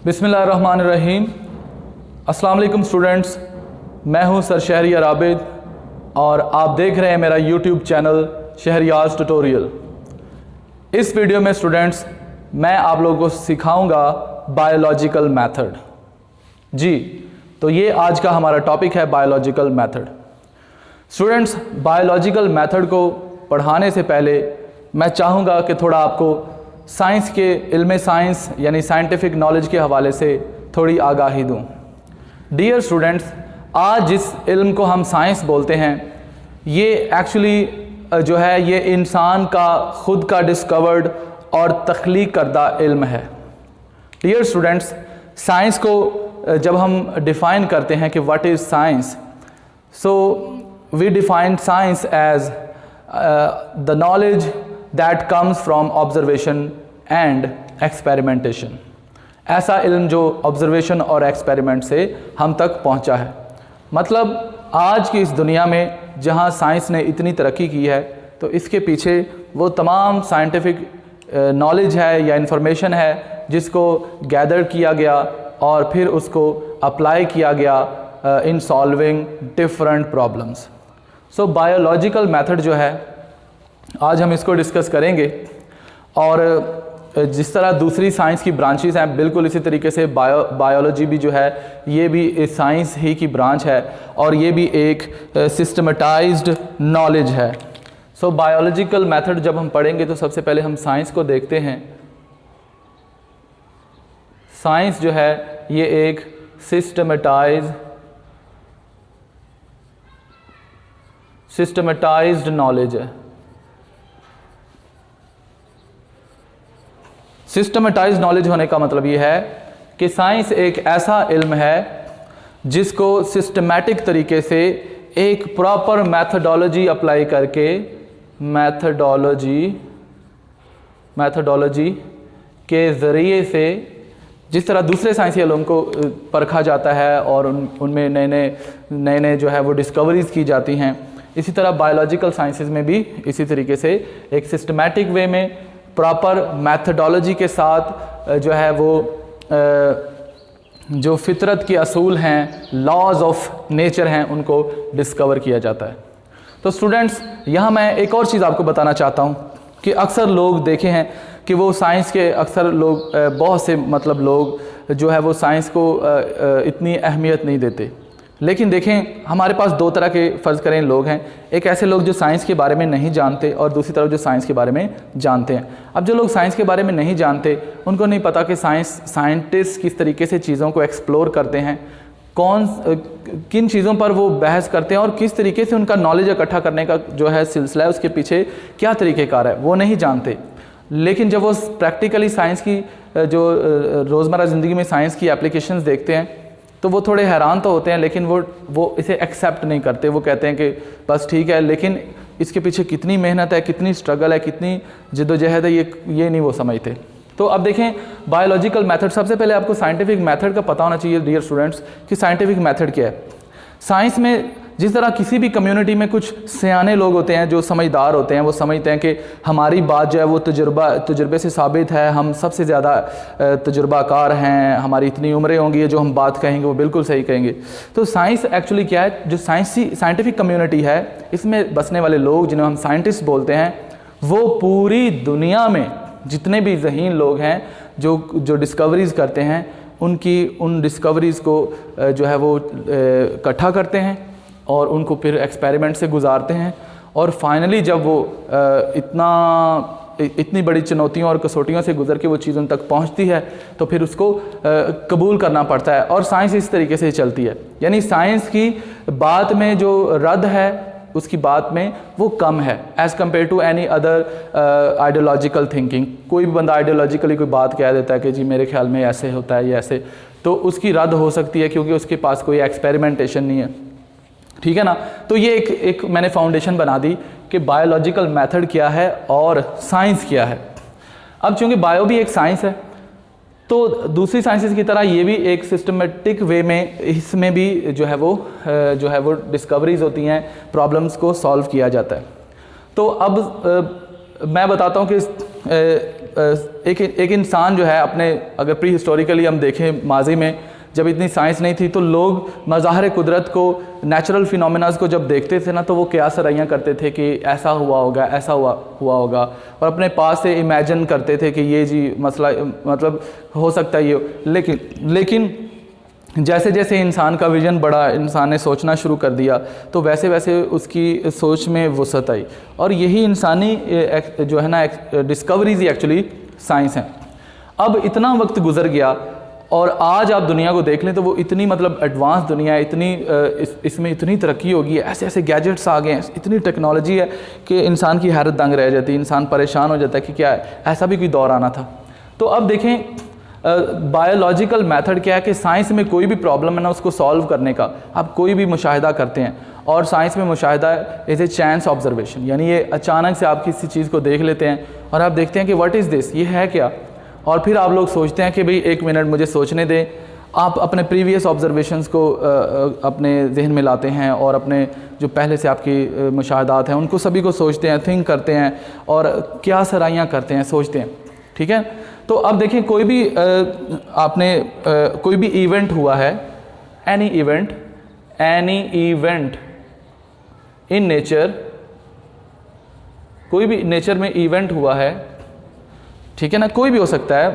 बिस्मिल्लाहिर्रहमानिर्रहीम। अस्सलाम वालेकुम स्टूडेंट्स, मैं हूं सर शहरियार आबिद और आप देख रहे हैं मेरा यूट्यूब चैनल शहरियाज ट्यूटोरियल। इस वीडियो में स्टूडेंट्स मैं आप लोगों को सिखाऊंगा बायोलॉजिकल मेथड। जी, तो ये आज का हमारा टॉपिक है biological method. Students, biological method को पढ़ाने से पहले मैं चाहूँगा कि थोड़ा आपको साइंस के इल्म साइंस यानी साइंटिफिक नॉलेज के हवाले से थोड़ी आगाही दूँ। डियर स्टूडेंट्स, आज जिस इल्म को हम साइंस बोलते हैं ये एक्चुअली जो है ये इंसान का खुद का डिस्कवर्ड और तख्लीक करदा इल्म है। डियर स्टूडेंट्स, साइंस को जब हम डिफ़ाइन करते हैं कि what is science, so we define science as the knowledge that comes from observation and experimentation. ऐसा इल्म जो ऑब्जर्वेशन और एक्सपेरिमेंट से हम तक पहुंचा है। मतलब आज की इस दुनिया में जहां साइंस ने इतनी तरक्की की है तो इसके पीछे वो तमाम साइंटिफिक नॉलेज है या इंफॉर्मेशन है जिसको गैदर किया गया और फिर उसको अप्लाई किया गया in solving different problems. So biological method जो है आज हम इसको डिस्कस करेंगे और जिस तरह दूसरी साइंस की ब्रांचेस हैं बिल्कुल इसी तरीके से बायोलॉजी भी जो है ये भी साइंस ही की ब्रांच है और ये भी एक सिस्टमेटाइज्ड नॉलेज है। सो बायोलॉजिकल मेथड जब हम पढ़ेंगे तो सबसे पहले हम साइंस को देखते हैं। साइंस जो है ये एक सिस्टमेटाइज्ड नॉलेज है। सिस्टमेटाइज्ड नॉलेज होने का मतलब ये है कि साइंस एक ऐसा इल्म है जिसको सिस्टमैटिक तरीके से एक प्रॉपर मैथडोलॉजी अप्लाई करके मैथडोलॉजी के ज़रिए से जिस तरह दूसरे साइंसी इल्म को परखा जाता है और उनमें नए जो है वो डिस्कवरीज़ की जाती हैं, इसी तरह बायोलॉजिकल साइंसेज में भी इसी तरीके से एक सिस्टमैटिक वे में प्रॉपर मैथडोलॉजी के साथ जो है वो जो फितरत के असूल हैं, लॉज ऑफ नेचर हैं, उनको डिस्कवर किया जाता है। तो स्टूडेंट्स, यहाँ मैं एक और चीज़ आपको बताना चाहता हूँ कि अक्सर लोग देखे हैं कि वो साइंस के अक्सर लोग बहुत से मतलब लोग जो है वो साइंस को इतनी अहमियत नहीं देते। लेकिन देखें, हमारे पास दो तरह के फ़र्ज़ करें लोग हैं। एक ऐसे लोग जो साइंस के बारे में नहीं जानते और दूसरी तरफ जो साइंस के बारे में जानते हैं। अब जो लोग साइंस के बारे में नहीं जानते उनको नहीं पता कि साइंटिस्ट किस तरीके से चीज़ों को एक्सप्लोर करते हैं, किन चीज़ों पर वो बहस करते हैं और किस तरीके से उनका नॉलेज इकट्ठा करने का जो है सिलसिला है उसके पीछे क्या तरीक़ेकार है, वो नहीं जानते। लेकिन जब वो प्रैक्टिकली साइंस की जो रोज़मर्रा ज़िंदगी में साइंस की एप्लीकेशंस देखते हैं तो वो थोड़े हैरान तो होते हैं, लेकिन वो इसे एक्सेप्ट नहीं करते। वो कहते हैं कि बस ठीक है, लेकिन इसके पीछे कितनी मेहनत है, कितनी स्ट्रगल है, कितनी जद्दोजहद है, ये नहीं वो समझते। तो अब देखें बायोलॉजिकल मेथड, सबसे पहले आपको साइंटिफिक मेथड का पता होना चाहिए डियर स्टूडेंट्स कि साइंटिफिक मेथड क्या है। साइंस में जिस तरह किसी भी कम्युनिटी में कुछ सियाने लोग होते हैं जो समझदार होते हैं, वो समझते हैं कि हमारी बात जो है वो तजुर्बे से साबित है, हम सबसे ज़्यादा तजुर्बाकार हैं, हमारी इतनी उम्रें होंगी, जो हम बात कहेंगे वो बिल्कुल सही कहेंगे। तो साइंस एक्चुअली क्या है, जो साइंटिफिक कम्युनिटी है इसमें बसने वाले लोग जिन्हें हम साइंटिस्ट बोलते हैं, वो पूरी दुनिया में जितने भी ज़हीन लोग हैं जो डिस्कवरीज़ करते हैं उन डिस्कवरीज़ को जो है वो इकट्ठा करते हैं और उनको फिर एक्सपेरिमेंट से गुजारते हैं और फाइनली जब वो इतनी बड़ी चुनौतियों और कसौटियों से गुजर के वो चीज़ उन तक पहुंचती है तो फिर उसको कबूल करना पड़ता है। और साइंस इस तरीके से चलती है, यानी साइंस की बात में जो रद्द है उसकी बात में वो कम है as compare to any other ideological thinking. कोई भी बंदा आइडियोलॉजिकली कोई बात कह देता है कि जी मेरे ख्याल में ऐसे होता है या ऐसे, तो उसकी रद्द हो सकती है क्योंकि उसके पास कोई एक्सपेरिमेंटेशन नहीं है। ठीक है ना। तो ये एक मैंने फाउंडेशन बना दी कि बायोलॉजिकल मेथड क्या है और साइंस क्या है। अब चूँकि बायो भी एक साइंस है तो दूसरी साइंसेस की तरह ये भी एक सिस्टमेटिक वे में इसमें भी जो है वो डिस्कवरीज होती हैं, प्रॉब्लम्स को सॉल्व किया जाता है। तो अब मैं बताता हूँ कि एक इंसान जो है अपने, अगर प्री हिस्टोरिकली हम देखें माजी में जब इतनी साइंस नहीं थी तो लोग मज़ाहिर कुदरत को, नेचुरल फिनोमेनाज को जब देखते थे ना तो वो क्या सरैयाँ करते थे कि ऐसा हुआ होगा, ऐसा हुआ होगा, और अपने पास से इमेजिन करते थे कि ये जी मसला, मतलब हो सकता है ये। लेकिन जैसे जैसे इंसान का विजन बढ़ा, इंसान ने सोचना शुरू कर दिया, तो वैसे वैसे उसकी सोच में वसअत आई, और यही इंसानी जो है ना डिस्कवरीज ही एक्चुअली साइंस हैं। अब इतना वक्त गुजर गया और आज आप दुनिया को देख लें तो वो इतनी मतलब एडवांस दुनिया है, इतनी इसमें इतनी तरक्की होगी है, ऐसे ऐसे गैजेट्स आ गए हैं, इतनी टेक्नोलॉजी है कि इंसान की हैरत दंग रह जाती है, इंसान परेशान हो जाता है कि क्या है, ऐसा भी कोई दौर आना था। तो अब देखें बायोलॉजिकल मेथड क्या है कि साइंस में कोई भी प्रॉब्लम है ना उसको सॉल्व करने का आप कोई भी मुशाहिदा करते हैं, और साइंस में मुशाहिदा इज़ ए चांस ऑब्जर्वेशन, यानी ये अचानक से आप किसी चीज़ को देख लेते हैं और आप देखते हैं कि व्हाट इज़ दिस, ये है क्या, और फिर आप लोग सोचते हैं कि भाई एक मिनट मुझे सोचने दें। आप अपने प्रीवियस ऑब्जर्वेशंस को अपने जहन में लाते हैं और अपने जो पहले से आपकी मुशाहदात हैं उनको सभी को सोचते हैं, थिंक करते हैं और क्या सराहियाँ करते हैं, सोचते हैं, ठीक है। तो अब देखिए कोई भी कोई भी इवेंट हुआ है, एनी इवेंट इन नेचर, कोई भी नेचर में इवेंट हुआ है, ठीक है ना, कोई भी हो सकता है।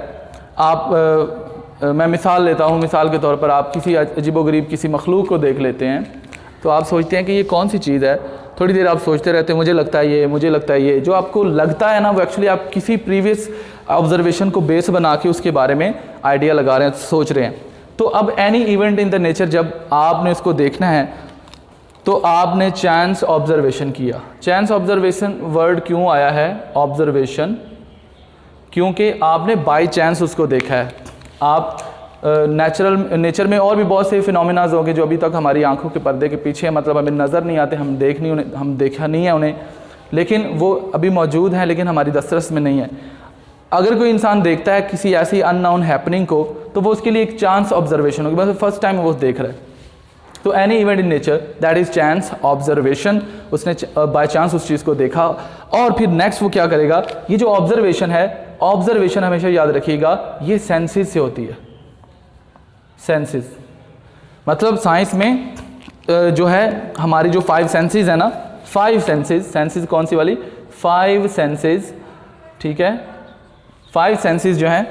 मैं मिसाल लेता हूँ, मिसाल के तौर पर आप किसी अजीबोगरीब किसी मखलूक को देख लेते हैं तो आप सोचते हैं कि ये कौन सी चीज़ है, थोड़ी देर आप सोचते रहते हैं, मुझे लगता है ये, मुझे लगता है ये। जो आपको लगता है ना वो एक्चुअली आप किसी प्रीवियस ऑब्जर्वेशन को बेस बना के उसके बारे में आइडिया लगा रहे हैं, सोच रहे हैं। तो अब any event in the nature जब आपने उसको देखना है तो आपने चांस ऑब्जर्वेशन किया। चांस ऑब्जर्वेशन वर्ड क्यों आया है ऑब्जर्वेशन, क्योंकि आपने बाय चांस उसको देखा है। आप नेचर में और भी बहुत से फिनोमेनाज होंगे जो अभी तक हमारी आंखों के पर्दे के पीछे, मतलब हमें नज़र नहीं आते, हम देखा नहीं है उन्हें, लेकिन वो अभी मौजूद हैं लेकिन हमारी दस्तरस में नहीं है। अगर कोई इंसान देखता है किसी ऐसी अननोन हैपनिंग को तो वो उसके लिए एक चांस ऑब्जर्वेशन होगी, मतलब फर्स्ट टाइम वो देख रहा है। तो any event in nature that is chance observation, उसने बाय चांस उस चीज़ को देखा और फिर नेक्स्ट वो क्या करेगा। ये जो ऑब्जर्वेशन है, ऑब्जर्वेशन हमेशा याद रखिएगा ये सेंसेस से होती है। सेंसेस मतलब साइंस में जो है हमारी जो 5 सेंसेस है ना, 5 सेंसेस कौन सी वाली, 5 सेंसेस, ठीक है। 5 सेंसेस जो हैं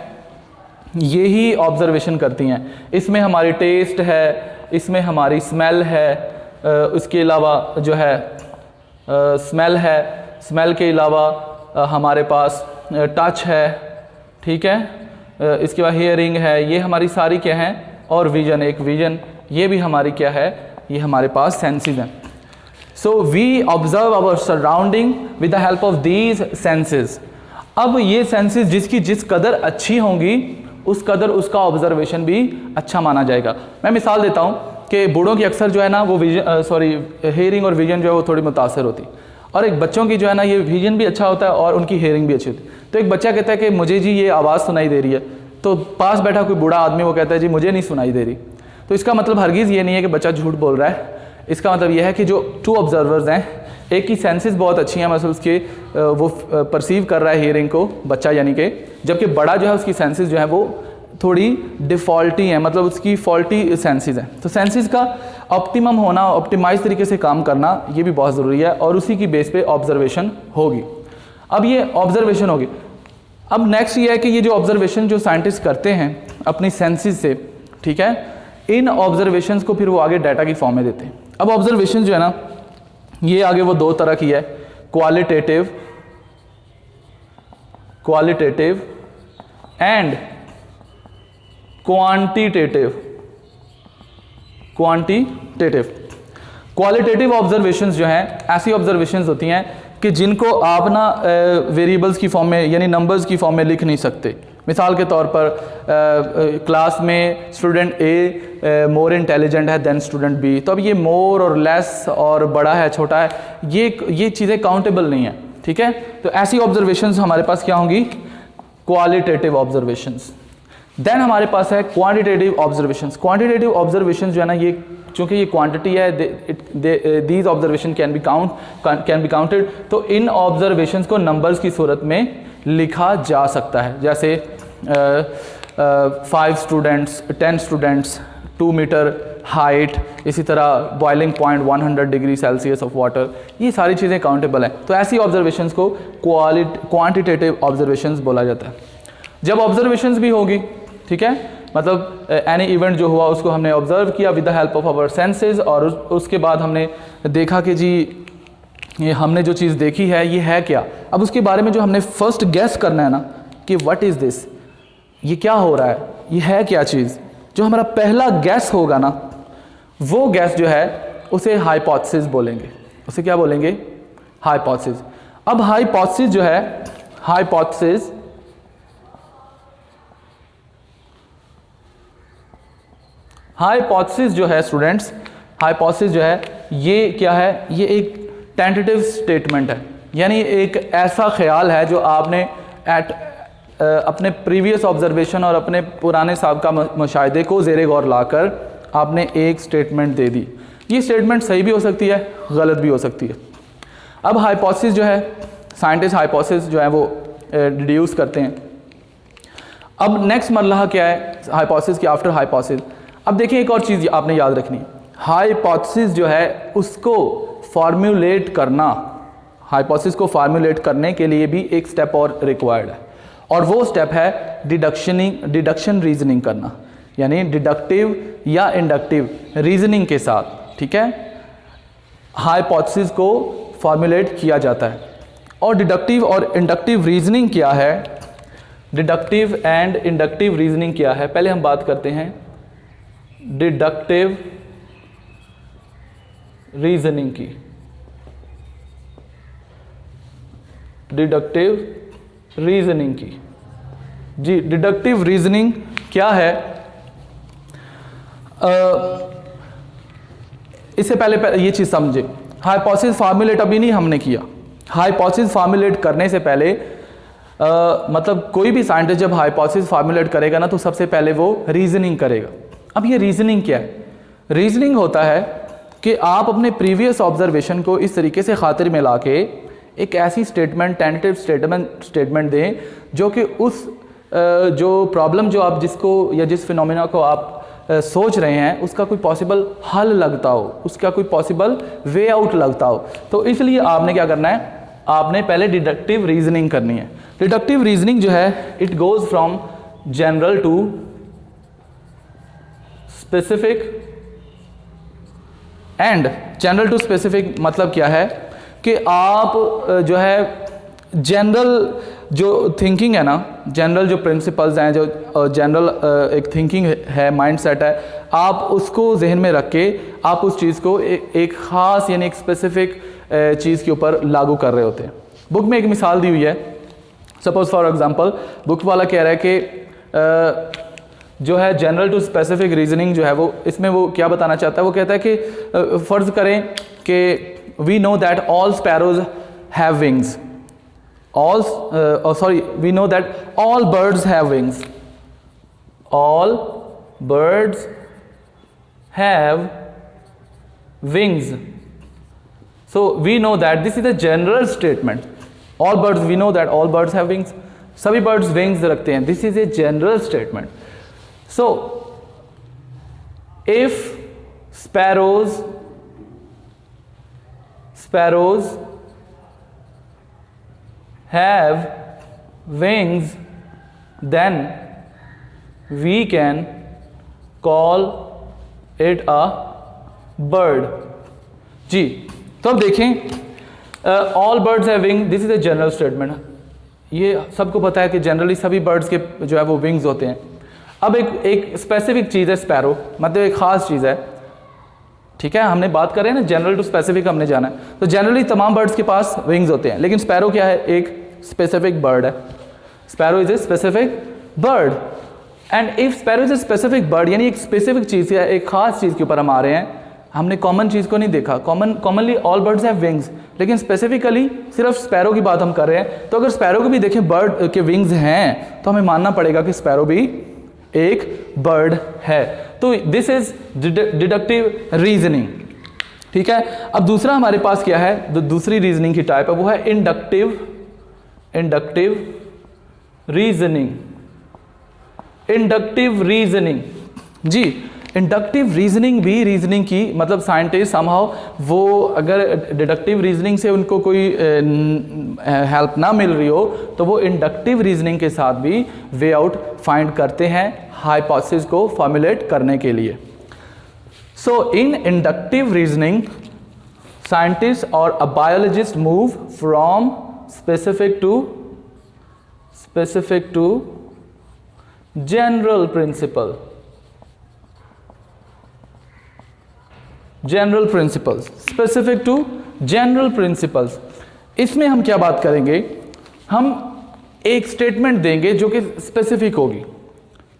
ये ही ऑब्जर्वेशन करती हैं। इसमें हमारी टेस्ट है, इसमें हमारी स्मेल है, उसके अलावा जो है स्मेल है, स्मेल के अलावा हमारे पास टच है, ठीक है। इसके बाद हियरिंग है, ये हमारी सारी क्या हैं, और विजन, एक विजन, ये भी हमारी क्या है, ये हमारे पास सेंसेस हैं। So we observe our surrounding with the help of these senses. अब ये सेंसेस जिसकी जिस कदर अच्छी होंगी उस कदर उसका ऑब्जर्वेशन भी अच्छा माना जाएगा। मैं मिसाल देता हूँ कि बूढ़ों की अक्सर जो है ना वो हियरिंग और विजन जो है वो थोड़ी मुतासर होती, और एक बच्चों की जो है ना ये विजन भी अच्छा होता है और उनकी हियरिंग भी अच्छी होती है। तो एक बच्चा कहता है कि मुझे जी ये आवाज़ सुनाई दे रही है, तो पास बैठा कोई बूढ़ा आदमी वो कहता है जी मुझे नहीं सुनाई दे रही। तो इसका मतलब हरगिज़ ये नहीं है कि बच्चा झूठ बोल रहा है, इसका मतलब यह है कि जो 2 ऑब्जर्वर्स हैं, एक की सेंसेस बहुत अच्छी हैं, मतलब उसके वो परसीव कर रहा है हियरिंग को बच्चा, यानी कि जबकि बड़ा जो है उसकी सेंसेस जो है वो थोड़ी डिफ़ॉल्टी हैं, मतलब उसकी फॉल्टी सेंसेस हैं। तो सेंसेस का ऑप्टिमम होना, ऑप्टिमाइज तरीके से काम करना ये भी बहुत ज़रूरी है, और उसी की बेस पे ऑब्जर्वेशन होगी। अब ये ऑब्जर्वेशन होगी। अब नेक्स्ट ये है कि ये जो ऑब्जर्वेशन जो साइंटिस्ट करते हैं अपनी सेंसेस से, ठीक है, इन ऑब्जर्वेशंस को फिर वो आगे डाटा की फॉर्म में देते हैं। अब ऑब्जर्वेशन जो है ना ये आगे वो 2 तरह की है, qualitative and quantitative. Qualitative observations जो हैं ऐसी ऑब्जर्वेशंस होती हैं कि जिनको आप ना वेरिएबल्स की फॉर्म में यानी नंबर्स की फॉर्म में लिख नहीं सकते। मिसाल के तौर पर क्लास में स्टूडेंट ए मोर इंटेलिजेंट है देन स्टूडेंट बी, तो अब ये मोर और लेस और बड़ा है छोटा है, ये चीज़ें काउंटेबल नहीं है, ठीक है। तो ऐसी ऑब्जर्वेशंस हमारे पास क्या होंगी, क्वालिटेटिव ऑब्जर्वेशंस। देन हमारे पास है क्वांटिटेटिव ऑब्जर्वेशंस। क्वांटिटेटिव ऑब्जर्वेशंस जो है ना ये चूँकि ये क्वांटिटी है, these observation can be counted, तो इन ऑब्जर्वेशंस को नंबर्स की सूरत में लिखा जा सकता है। जैसे 5 स्टूडेंट्स, 10 स्टूडेंट्स, 2 मीटर हाइट, इसी तरह boiling point 100 degree Celsius of water, ये सारी चीज़ें काउंटेबल हैं। तो ऐसी ऑब्जर्वेशंस को क्वांटिटेटिव ऑब्जर्वेशंस बोला जाता है। जब ऑब्जर्वेशंस भी होगी, ठीक है, मतलब एनी इवेंट जो हुआ उसको हमने ऑब्जर्व किया with the help of our senses, और उसके बाद हमने देखा कि जी ये हमने जो चीज़ देखी है ये है क्या। अब उसके बारे में जो हमने फर्स्ट गेस करना है ना कि व्हाट इज़ दिस, ये क्या हो रहा है, ये है क्या चीज़, जो हमारा पहला गैस होगा ना, वो गैस जो है उसे हाइपोथेसिस बोलेंगे। उसे क्या बोलेंगे? हाइपोथेसिस। अब हाइपोथेसिस जो है, हाइपोथेसिस जो है स्टूडेंट्स, हाइपोथेसिस जो है ये क्या है? ये एक टेंटेटिव स्टेटमेंट है, यानी एक ऐसा ख्याल है जो आपने अपने प्रीवियस ऑब्जर्वेशन और अपने पुराने साबिका मुशाहिदे को ज़ेरे गौर लाकर आपने एक स्टेटमेंट दे दी। ये स्टेटमेंट सही भी हो सकती है, गलत भी हो सकती है। अब हाइपोथेसिस जो है, साइंटिस्ट हाइपोथेसिस जो है वो डिड्यूस करते हैं। अब नेक्स्ट मरहला क्या है हाइपोथेसिस की आफ्टर हाइपोथेसिस? अब देखिए एक और चीज़ आपने याद रखनी है, हाइपोथेसिस जो है उसको फॉर्म्यूलेट करना, हाइपोथेसिस को फॉर्म्यूलेट करने के लिए भी एक स्टेप और रिक्वायर्ड है, और वो स्टेप है डिडक्शन रीजनिंग करना, यानी डिडक्टिव या इंडक्टिव रीजनिंग के साथ, ठीक है, हाइपोथेसिस को फॉर्मुलेट किया जाता है। और डिडक्टिव और इंडक्टिव रीजनिंग क्या है? डिडक्टिव एंड इंडक्टिव रीजनिंग क्या है? पहले हम बात करते हैं डिडक्टिव रीजनिंग की। डिडक्टिव रीजनिंग की, जी, डिडक्टिव रीजनिंग क्या है? इससे पहले ये चीज़ समझे, हाइपोथेसिस फॉर्मुलेट अभी नहीं हमने किया। हाइपोथेसिस फॉर्मुलेट करने से पहले मतलब कोई भी साइंटिस्ट जब हाइपोथेसिस फॉर्मुलेट करेगा ना तो सबसे पहले वो रीजनिंग करेगा। अब ये रीजनिंग क्या है? रीजनिंग होता है कि आप अपने प्रीवियस ऑब्जर्वेशन को इस तरीके से खातिर में ला के एक ऐसी स्टेटमेंट, टेंटेटिव स्टेटमेंट दें जो कि उस जो प्रॉब्लम जो आप जिसको या जिस फिनोमेना को आप सोच रहे हैं उसका कोई पॉसिबल हल लगता हो, उसका कोई पॉसिबल वे आउट लगता हो। तो इसलिए आपने क्या करना है? आपने पहले डिडक्टिव रीजनिंग करनी है। डिडक्टिव रीजनिंग जो है it goes from general to specific, and general to specific मतलब क्या है कि आप जो है जनरल जो थिंकिंग है ना, जनरल जो प्रिंसिपल्स हैं, जो जनरल एक थिंकिंग है, माइंडसेट है, आप उसको जहन में रख के आप उस चीज़ को एक ख़ास यानी एक स्पेसिफिक चीज़ के ऊपर लागू कर रहे होते हैं। बुक में एक मिसाल दी हुई है, सपोज फॉर एग्जांपल बुक वाला कह रहा है कि जो है जनरल टू स्पेसिफिक रीजनिंग जो है वो इसमें वो क्या बताना चाहता है? वो कहता है कि फ़र्ज़ करें कि we know that all sparrows have wings, we know that all birds have wings. All birds have wings. So we know that this is a general statement. All birds, we know that all birds have wings. सभी birds wings रखते हैं. This is a general statement. So if sparrows have wings, then we can call it a bird. जी, तो अब देखें all birds have wing, this is a general statement. ये सबको पता है कि जनरली सभी बर्ड्स के जो है वो विंग्स होते हैं। अब एक स्पेसिफिक चीज़ है स्पैरो, मतलब एक ख़ास चीज़ है, ठीक है, हमने बात कर रहे हैं ना जनरल टू स्पेसिफिक हमने जाना है। तो जनरली तमाम बर्ड्स के पास विंग्स होते हैं, लेकिन स्पैरो क्या है? एक स्पेसिफिक बर्ड है। Sparrow is a specific bird, and if sparrow is a specific bird यानी एक स्पेसिफिक चीज़ है, एक खास चीज़ के ऊपर हम आ रहे हैं। हमने कॉमन चीज़ को नहीं देखा, commonly all birds have wings, लेकिन स्पेसिफिकली सिर्फ स्पैरो की बात हम कर रहे हैं। तो अगर स्पैरो को भी देखें बर्ड के विंग्स हैं तो हमें मानना पड़ेगा कि स्पैरो भी एक बर्ड है। तो दिस इज डिडक्टिव रीजनिंग, ठीक है। अब दूसरा हमारे पास क्या है? जो दूसरी रीजनिंग की टाइप है वो है इंडक्टिव रीजनिंग, इंडक्टिव रीजनिंग। जी, इंडक्टिव रीजनिंग भी रीजनिंग की मतलब साइंटिस्ट समहाउ वो अगर डिडक्टिव रीजनिंग से उनको कोई हेल्प ना मिल रही हो तो वो इंडक्टिव रीजनिंग के साथ भी वे आउट फाइंड करते हैं हाइपोथेसिस को फॉर्मुलेट करने के लिए। So in inductive reasoning scientists or a biologist move from specific to general principles। specific to general principles। इसमें हम क्या बात करेंगे, हम एक स्टेटमेंट देंगे जो कि स्पेसिफिक होगी,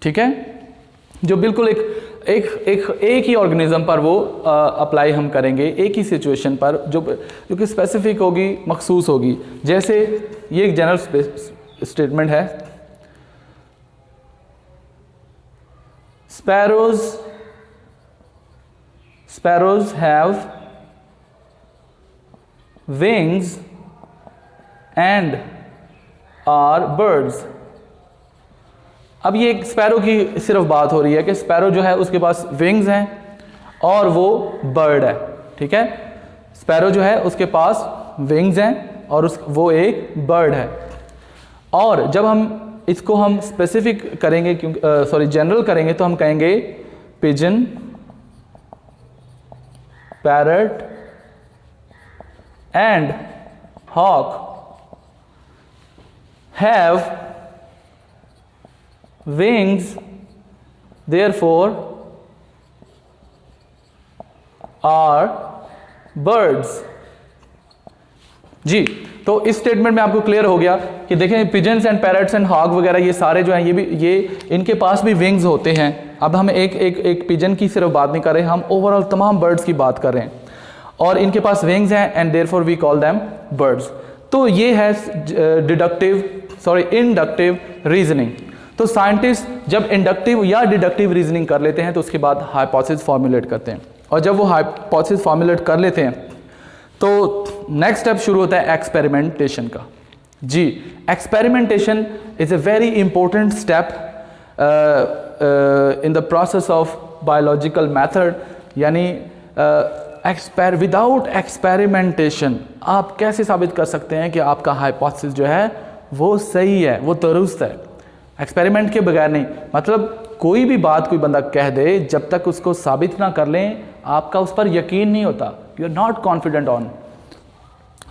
ठीक है, जो बिल्कुल एक ही ऑर्गेनिज्म पर वो अप्लाई हम करेंगे, एक ही सिचुएशन पर जो कि स्पेसिफिक होगी, मखसूस होगी। जैसे ये एक जनरल स्टेटमेंट है, sparrows have wings and are birds. अब ये एक स्पैरो की सिर्फ बात हो रही है कि स्पैरो जो है उसके पास विंग्स हैं और वो बर्ड है, ठीक है। स्पैरो जो है उसके पास विंग्स हैं और वो एक बर्ड है। और जब हम इसको हम स्पेसिफिक करेंगे, क्योंकि जनरल करेंगे, तो हम कहेंगे pigeon, parrot and hawk have wings, therefore are birds। जी, तो इस स्टेटमेंट में आपको क्लियर हो गया कि देखें pigeons and parrots and hawk वगैरह ये सारे जो हैं ये इनके पास भी विंग्स होते हैं। अब हम एक पिजन की सिर्फ बात नहीं कर रहे, हम ओवरऑल तमाम बर्ड्स की बात कर रहे हैं और इनके पास विंग्स हैं and therefore we call them birds. तो ये है इंडक्टिव रीजनिंग। तो साइंटिस्ट जब इंडक्टिव या डिडक्टिव रीजनिंग कर लेते हैं तो उसके बाद हाइपोथेसिस फॉर्मुलेट करते हैं, और जब वो हाइपोथेसिस फॉर्मुलेट कर लेते हैं तो नेक्स्ट स्टेप शुरू होता है एक्सपेरिमेंटेशन का। जी, experimentation is a very important step in the process of biological method. यानी विदाउट एक्सपेरिमेंटेशन आप कैसे साबित कर सकते हैं कि आपका हाइपोथेसिस जो है वो सही है, वो दुरुस्त है। एक्सपेरिमेंट के बगैर नहीं, मतलब कोई भी बात कोई बंदा कह दे, जब तक उसको साबित ना कर लें आपका उस पर यकीन नहीं होता, you are not confident on.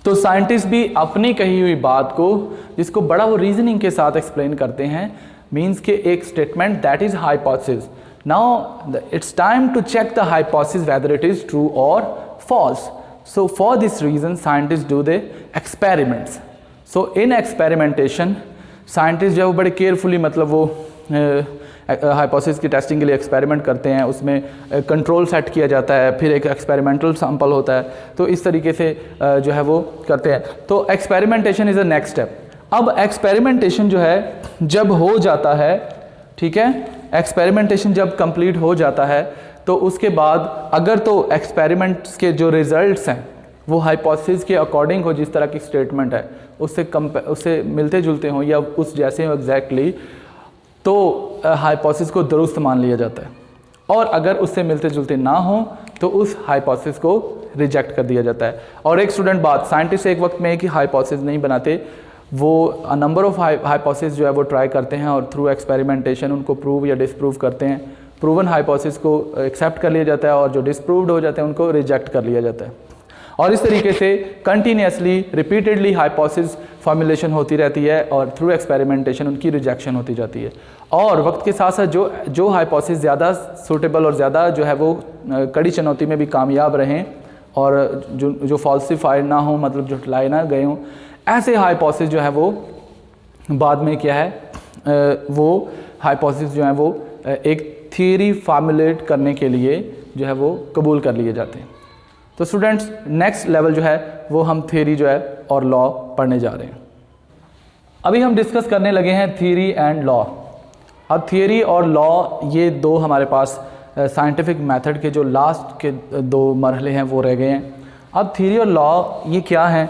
तो साइंटिस्ट भी अपनी कही हुई बात को, जिसको बड़ा वो रीजनिंग के साथ एक्सप्लेन करते हैं, मीन्स के एक statement that is hypothesis. Now it's time to check the hypothesis whether it is true और false. So for this reason scientist do the experiments. So in experimentation scientist जो है वो बड़े केयरफुली मतलब वो हाइपोथेसिस की टेस्टिंग के लिए एक्सपेरिमेंट करते हैं, उसमें कंट्रोल सेट किया जाता है, फिर एक एक्सपेरिमेंटल सैंपल होता है, तो इस तरीके से जो है वो करते हैं। तो experimentation is a next step. अब एक्सपेरिमेंटेशन जो है जब हो जाता है, ठीक है, एक्सपेरिमेंटेशन जब कंप्लीट हो जाता है तो उसके बाद अगर तो एक्सपेरिमेंट्स के जो रिजल्ट्स हैं वो हाइपोथेसिस के अकॉर्डिंग हो, जिस तरह की स्टेटमेंट है उससे मिलते जुलते हों या उस जैसे हो एग्जैक्टली, तो हाइपोथेसिस को दुरुस्त मान लिया जाता है। और अगर उससे मिलते जुलते ना हो तो उस हाइपोथेसिस को रिजेक्ट कर दिया जाता है। और एक स्टूडेंट बात, साइंटिस्ट एक वक्त में एक ही हाइपोथेसिस नहीं बनाते, वो नंबर ऑफ हाइपोथेसिस जो है वो ट्राई करते हैं और थ्रू एक्सपेरिमेंटेशन उनको प्रूव या डिसप्रूव करते हैं। प्रूवन हाइपोथेसिस को एक्सेप्ट कर लिया जाता है और जो डिसप्रूव्ड हो जाते हैं उनको रिजेक्ट कर लिया जाता है। और इस तरीके से कंटिन्यूसली रिपीटेडली हाइपोथेसिस फॉर्मुलेशन होती रहती है और थ्रू एक्सपेरिमेंटेशन उनकी रिजेक्शन होती जाती है। और वक्त के साथ साथ जो हाइपोथेसिस ज़्यादा सूटेबल और ज़्यादा जो है वो कड़ी चुनौती में भी कामयाब रहें और जो फॉल्सिफाइड ना हो, मतलब झुटलाए ना गए हों, ऐसे हाइपोथेसिस जो है वो बाद में क्या है वो हाइपोथेसिस जो है वो एक थियरी फॉर्मुलेट करने के लिए जो है वो कबूल कर लिए जाते हैं। तो स्टूडेंट्स नेक्स्ट लेवल जो है वो हम थियरी जो है और लॉ पढ़ने जा रहे हैं। अभी हम डिस्कस करने लगे हैं थियरी एंड लॉ। अब थियरी और लॉ ये दो हमारे पास साइंटिफिक मेथड के जो लास्ट के दो मरहले हैं वो रह गए हैं। अब थियरी और लॉ ये क्या हैं?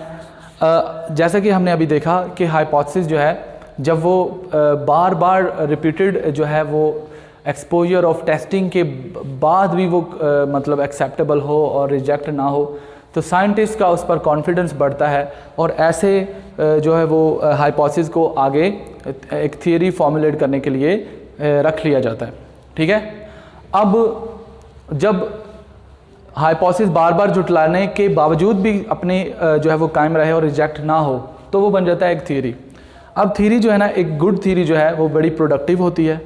जैसा कि हमने अभी देखा कि हाइपोथेसिस जो है जब वो बार बार रिपीटेड जो है वो एक्सपोजर ऑफ टेस्टिंग के बाद भी वो मतलब एक्सेप्टेबल हो और रिजेक्ट ना हो, तो साइंटिस्ट का उस पर कॉन्फिडेंस बढ़ता है और ऐसे जो है वो हाइपोथेसिस को आगे एक थियरी फॉर्मुलेट करने के लिए रख लिया जाता है। ठीक है, अब जब हाइपोथेसिस बार बार जुटलाने के बावजूद भी अपनी जो है वो कायम रहे और रिजेक्ट ना हो, तो वो बन जाता है एक थियरी। अब थियरी जो है ना, एक गुड थियरी जो है वो बड़ी प्रोडक्टिव होती है।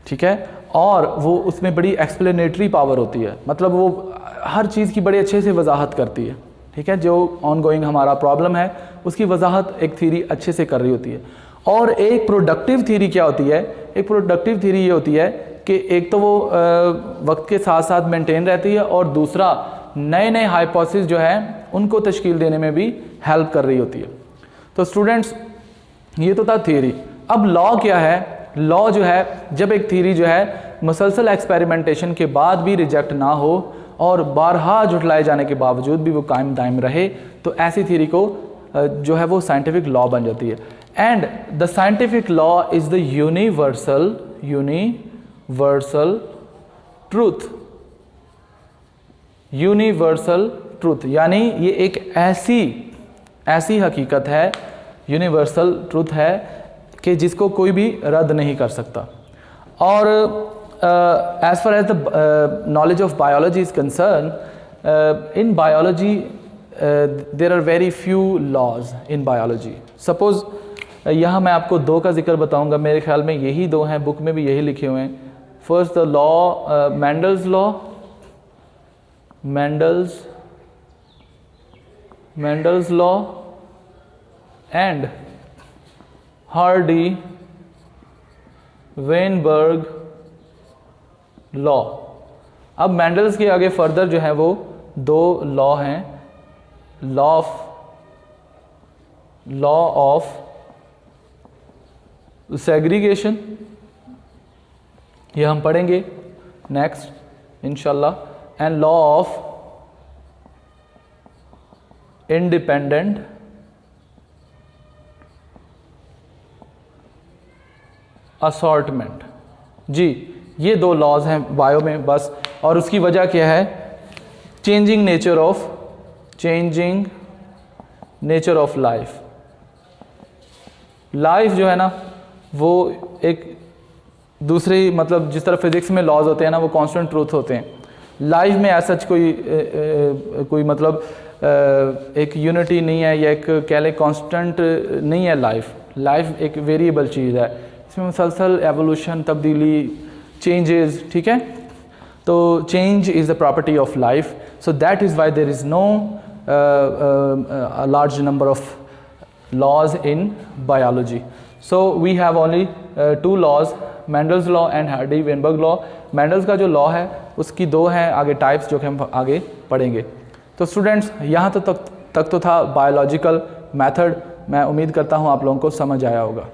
ठीक है, और वो उसमें बड़ी एक्सप्लेनेटरी पावर होती है, मतलब वो हर चीज़ की बड़ी अच्छे से वजाहत करती है। ठीक है, जो ऑनगोइंग हमारा प्रॉब्लम है उसकी वजाहत एक थियरी अच्छे से कर रही होती है। और एक प्रोडक्टिव थियरी क्या होती है? एक प्रोडक्टिव थियरी ये होती है कि एक तो वो वक्त के साथ साथ मेंटेन रहती है और दूसरा नए नए हाइपोथेसिस जो है उनको तश्कील देने में भी हेल्प कर रही होती है। तो स्टूडेंट्स, ये तो था थियरी। अब लॉ क्या है? लॉ जो है, जब एक थियरी जो है मुसलसल एक्सपेरिमेंटेशन के बाद भी रिजेक्ट ना हो और बारहा जुटलाए जाने के बावजूद भी वो कायम दायम रहे, तो ऐसी थियरी को जो है वो साइंटिफिक लॉ बन जाती है। And the scientific law is the universal truth. Universal truth यानी ये एक ऐसी हकीकत है, यूनिवर्सल ट्रूथ है कि जिसको कोई भी रद्द नहीं कर सकता। और as far as the knowledge of biology is concerned, in biology there are very few laws in biology. Suppose यहाँ मैं आपको दो का जिक्र बताऊँगा, मेरे ख्याल में यही दो हैं, बुक में भी यही लिखे हुए हैं। First the law, Mendel's law and Hardy-Weinberg law. अब मैंडल्स के आगे फर्दर जो है वो दो लॉ हैं, लॉ ऑफ सेग्रीगेशन, ये हम पढ़ेंगे नेक्स्ट इंशाल्लाह, and law of independent assortment. जी, ये दो लॉज हैं बायो में बस। और उसकी वजह क्या है? Changing nature of life. Life जो है ना वो एक दूसरी, मतलब जिस तरह फिजिक्स में लॉज होते हैं ना वो कांस्टेंट ट्रूथ होते हैं, लाइफ में ऐसा कोई मतलब एक यूनिटी नहीं है या एक कह लें कांस्टेंट नहीं है। लाइफ एक वेरिएबल चीज़ है, इसमें मुसलसल एवोल्यूशन, तब्दीली, चेंजेस। ठीक है, तो change is the property of life, so that is why there is no large number of laws in biology. So we have only two laws, Mendel's law and Hardy-Weinberg law. Mendel's का जो law है उसकी दो हैं आगे types, जो कि हम आगे पढ़ेंगे। तो स्टूडेंट्स, यहाँ तक तो था बायोलॉजिकल मेथड। मैं उम्मीद करता हूँ आप लोगों को समझ आया होगा।